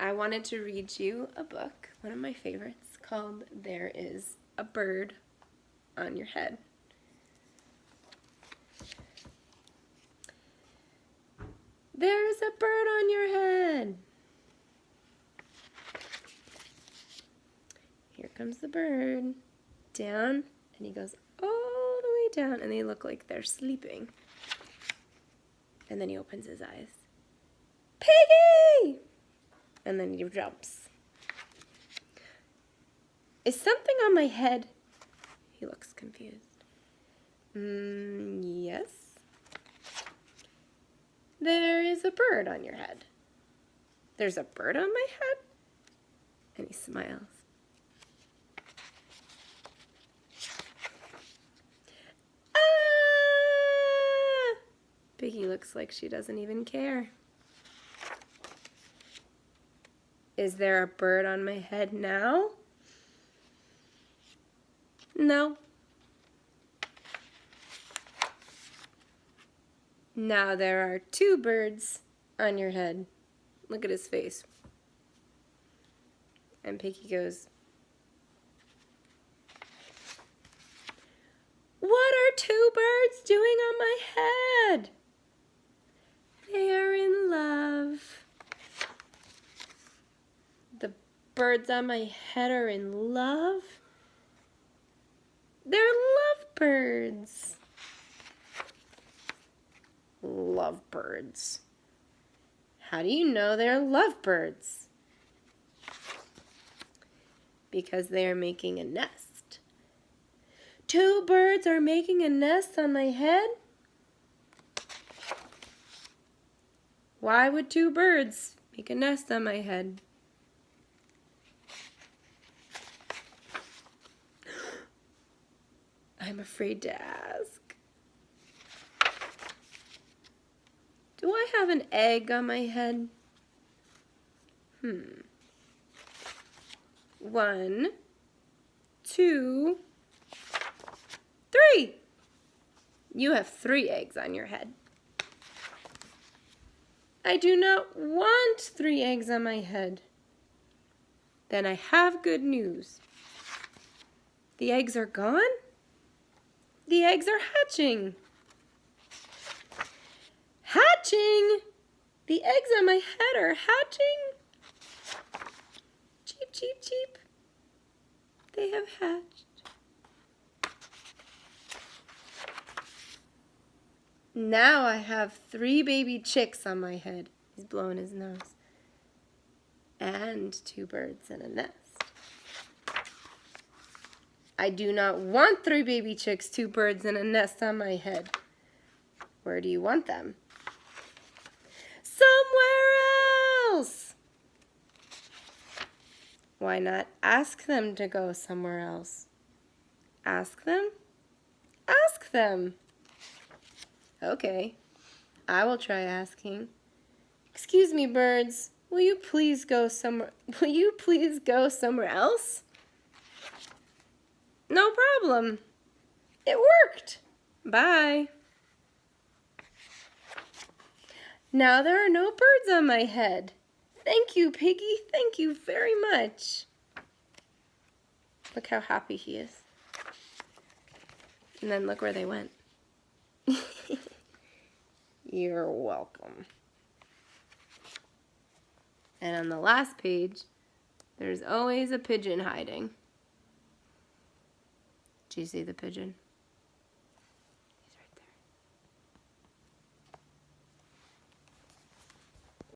I wanted to read you a book, one of my favorites, called There Is a Bird on Your Head. There's a bird on your head. Here comes the bird. Down, and he goes all the way down, and they look like they're sleeping. And then he opens his eyes. Piggy! And then he jumps. Is something on my head? He looks confused. Yes. There is a bird on your head. There's a bird on my head? And he smiles. Ah! Piggy looks like she doesn't even care. Is there a bird on my head now? No. Now there are two birds on your head. Look at his face. And Piggy goes, what are two birds doing on my head? They are in love. The birds on my head are in love? They're lovebirds. Lovebirds. How do you know they're lovebirds? Because they are making a nest. Two birds are making a nest on my head? Why would two birds make a nest on my head? I'm afraid to ask. Do I have an egg on my head? 1, 2, 3. You have 3 eggs on your head. I do not want 3 eggs on my head. Then I have good news. The eggs are gone? The eggs are hatching. Hatching! The eggs on my head are hatching. Cheep, cheep, cheep. They have hatched. Now I have 3 baby chicks on my head. He's blowing his nose. And 2 birds in a nest. I do not want 3 baby chicks, 2 birds, and a nest on my head. Where do you want them? Somewhere else! Why not ask them to go somewhere else? Ask them? Ask them! Okay, I will try asking. Excuse me, birds. Will you please go somewhere else? No problem. It worked. Bye. Now there are no birds on my head. Thank you, Piggy. Thank you very much. Look how happy he is. And then look where they went. You're welcome. And on the last page, there's always a pigeon hiding. Do you see the pigeon?